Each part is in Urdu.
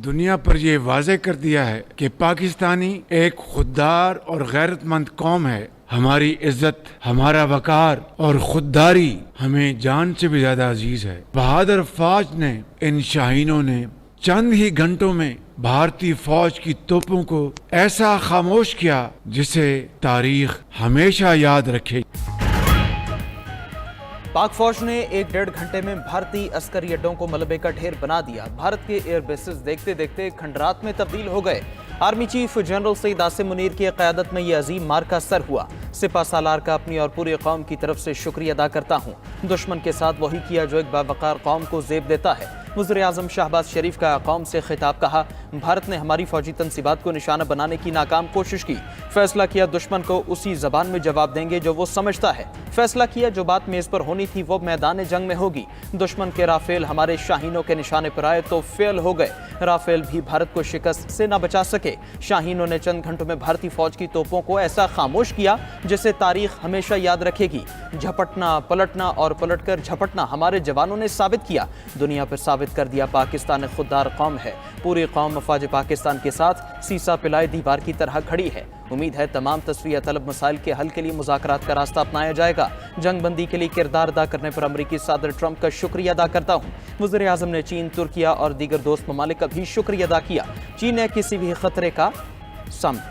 دنیا پر یہ واضح کر دیا ہے کہ پاکستانی ایک خوددار اور غیرت مند قوم ہے. ہماری عزت، ہمارا وقار اور خودداری ہمیں جان سے بھی زیادہ عزیز ہے. بہادر فوج نے، ان شاہینوں نے چند ہی گھنٹوں میں بھارتی فوج کی توپوں کو ایسا خاموش کیا جسے تاریخ ہمیشہ یاد رکھے. پاک فوج نے 1-1.5 گھنٹے میں بھارتی عسکری اڈوں کو ملبے کا ڈھیر بنا دیا. بھارت کے ایئر بیسز دیکھتے دیکھتے کھنڈرات میں تبدیل ہو گئے. آرمی چیف جنرل سعید عاصم منیر کی قیادت میں یہ عظیم مارکا سر ہوا. سپہ سالار کا اپنی اور پوری قوم کی طرف سے شکریہ ادا کرتا ہوں. دشمن کے ساتھ وہی کیا جو ایک باوقار قوم کو زیب دیتا ہے. وزیر اعظم شہباز شریف کا قوم سے خطاب. کہا، بھارت نے ہماری فوجی تنصیبات کو نشانہ بنانے کی ناکام کوشش کی. فیصلہ کیا دشمن کو اسی زبان میں جواب دیں گے جو وہ سمجھتا ہے. فیصلہ کیا جو بات میز پر ہونی تھی وہ میدان جنگ میں ہوگی. دشمن کے رافیل ہمارے شاہینوں کے نشانے پر آئے تو فیل ہو گئے. رافیل بھی بھارت کو شکست سے نہ بچا سکے. شاہینوں نے چند گھنٹوں میں بھارتی فوج کی توپوں کو ایسا خاموش کیا جسے تاریخ ہمیشہ یاد رکھے گی. جھپٹنا، پلٹنا اور پلٹ کر جھپٹنا ہمارے جوانوں نے ثابت کیا. دنیا پر ثابت کر دیا پاکستان خوددار قوم ہے. پوری قوم مفاد پاکستان کے ساتھ سیسا پلائے دیوار کی طرح کھڑی ہے. امید ہے تمام تصفیہ طلب مسائل کے حل کے لیے مذاکرات کا راستہ اپنایا جائے گا. جنگ بندی کے لیے کردار ادا کرنے پر امریکی صدر ٹرمپ کا شکریہ ادا کرتا ہوں. وزیر اعظم نے چین، ترکیہ اور دیگر دوست ممالک کا بھی شکریہ ادا کیا. چین نے کسی بھی خطرے کا سامنا.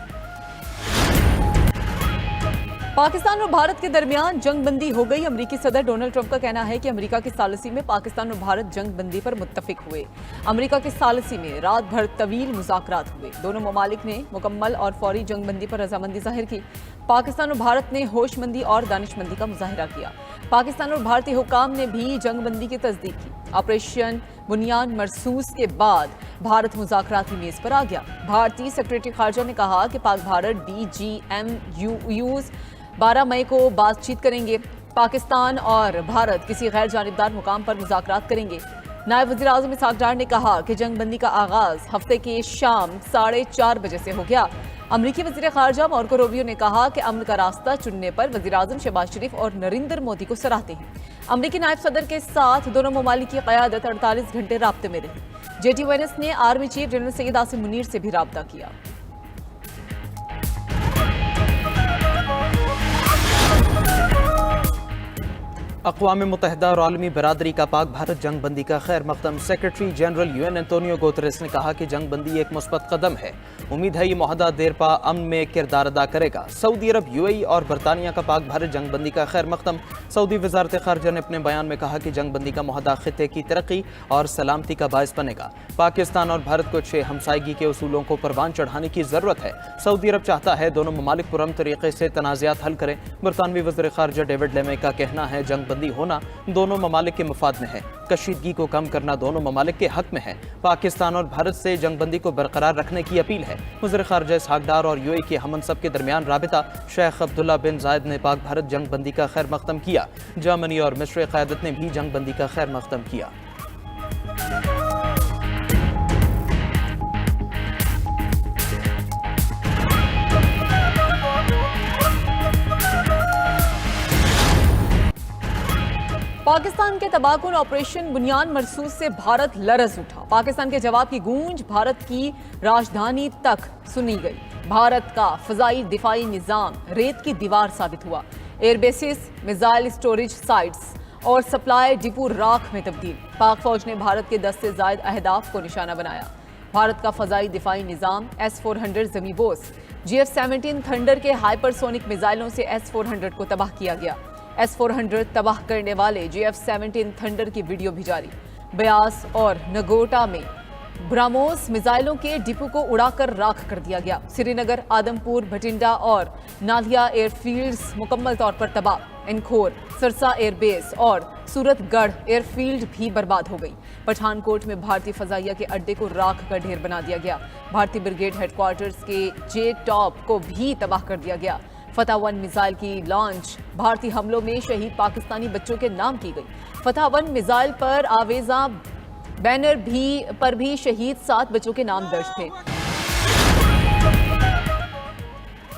پاکستان اور بھارت کے درمیان جنگ بندی ہو گئی. امریکی صدر ڈونلڈ ٹرمپ کا کہنا ہے کہ امریکہ کی ثالثی میں پاکستان اور بھارت جنگ بندی پر متفق ہوئے. امریکہ کی ثالثی میں رات بھر طویل مذاکرات ہوئے. دونوں ممالک نے مکمل اور فوری جنگ بندی پر رضامندی ظاہر کی. پاکستان اور بھارت نے ہوش مندی اور دانش مندی کا مظاہرہ کیا. پاکستان اور بھارتی حکام نے بھی جنگ بندی کی تصدیق کی. آپریشن بنیان مرصوص کے بعد بھارت مذاکراتی میز پر آ گیا. بھارتی سیکرٹری خارجہ نے کہا کہ پاک بھارت DGMUs 12 مئی کو بات چیت کریں گے. پاکستان اور بھارت کسی غیر جانبدار مقام پر مذاکرات کریں گے. نائب وزیر اعظم اسحاق ڈار نے کہا کہ جنگ بندی کا آغاز ہفتے کی شام 4:30 بجے سے ہو گیا. امریکی وزیر خارجہ مارکو روبیو نے کہا کہ امن کا راستہ چننے پر وزیر اعظم شہباز شریف اور نریندر مودی کو سراہتے ہیں. امریکی نائب صدر کے ساتھ دونوں ممالک کی قیادت 48 گھنٹے رابطے میں رہی. JTNS نے آرمی چیف جنرل سعید عاصم منیر سے بھی رابطہ کیا. اقوام متحدہ اور عالمی برادری کا پاک بھارت جنگ بندی کا خیر مقدم. Secretary general UN Antonio Guterres نے کہا کہ جنگ بندی ایک مثبت قدم ہے. امید ہے یہ معاہدہ دیر پا امن میں کردار ادا کرے گا. سعودی عرب، UAE اور برطانیہ کا پاک بھارت جنگ بندی کا خیر مقدم. سعودی وزارت خارجہ نے اپنے بیان میں کہا کہ جنگ بندی کا معاہدہ خطے کی ترقی اور سلامتی کا باعث بنے گا. پاکستان اور بھارت کو 6 ہمسائیگی کے اصولوں کو پروان چڑھانے کی ضرورت ہے. سعودی عرب چاہتا ہے دونوں ممالک پرامن طریقے سے تنازعات حل کریں. برطانوی وزیر خارجہ ڈیوڈ لیمی کا کہنا ہے جنگ بندی ہونا دونوں ممالک کے مفاد میں ہے. کشیدگی کو کم کرنا دونوں ممالک کے حق میں ہے. پاکستان اور بھارت سے جنگ بندی کو برقرار رکھنے کی اپیل ہے. وزیر خارجہ اسحاق ڈار اور UAE کے ہم منصب کے درمیان رابطہ. شیخ عبداللہ بن زائد نے پاک بھارت جنگ بندی کا خیر مقدم کیا. جرمنی اور مصر قیادت نے بھی جنگ بندی کا خیر مقدم کیا. پاکستان کے تباہ کن آپریشن بنیان مرصوص سے بھارت لرز اٹھا. پاکستان کے جواب کی گونج بھارت کی راجدھانی تک سنی گئی. بھارت کا فضائی دفاعی نظام ریت کی دیوار ثابت ہوا. Air bases, missile storage sites اور سپلائی ڈپو راکھ میں تبدیل. پاک فوج نے بھارت کے 10 سے زائد اہداف کو نشانہ بنایا. بھارت کا فضائی دفاعی نظام S-400 زمیں بوس GF-17 تھنڈر کے ہائپر سونک میزائلوں سے S-400 کو تباہ کیا گیا. S-400 تباہ کرنے والے GF-17 تھنڈر کی ویڈیو بھی جاری. بیاس اور نگوٹا میں براموس میزائلوں کے ڈپو کو اڑا کر راکھ کر دیا گیا. سری نگر، آدم پور، بھٹنڈا اور نالیا ایئر فیلڈز مکمل طور پر تباہ. انکھور، سرسا ایئر بیس اور سورت گڑھ ایئر فیلڈ بھی برباد ہو گئی. پٹھان کوٹ میں بھارتی فضائیہ کے اڈے کو راکھ کا ڈھیر بنا دیا گیا. بھارتی بریگیڈ ہیڈ کوارٹرز کے جے ٹاپ کو بھی تباہ کر دیا گیا. فتح 1 میزائل کی لانچ بھارتی حملوں میں شہید پاکستانی بچوں کے نام کی گئی. فتح 1 میزائل پر آویزاں بینر پر بھی شہید 7 بچوں کے نام درج تھے.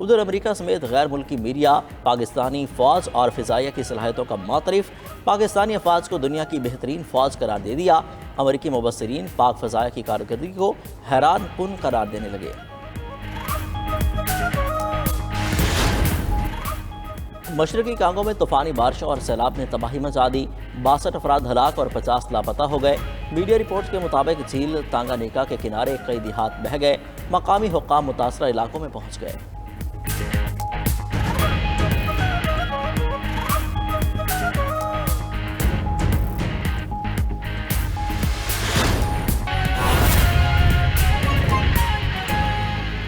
ادھر امریکہ سمیت غیر ملکی میڈیا پاکستانی فوج اور فضائیہ کی صلاحیتوں کا معترف پاکستانی افواج کو دنیا کی بہترین فوج قرار دے دیا۔ امریکی مبصرین پاک فضائیہ کی کارکردگی کو حیران کن قرار دینے لگے۔ مشرقی کانگو میں طوفانی بارشوں اور سیلاب نے تباہی مچا دی، 62 افراد ہلاک اور 50 لاپتہ ہو گئے۔ میڈیا رپورٹس کے مطابق جھیل تانگانیکا کے کنارے کئی دیہات بہہ گئے، مقامی حکام متاثرہ علاقوں میں پہنچ گئے۔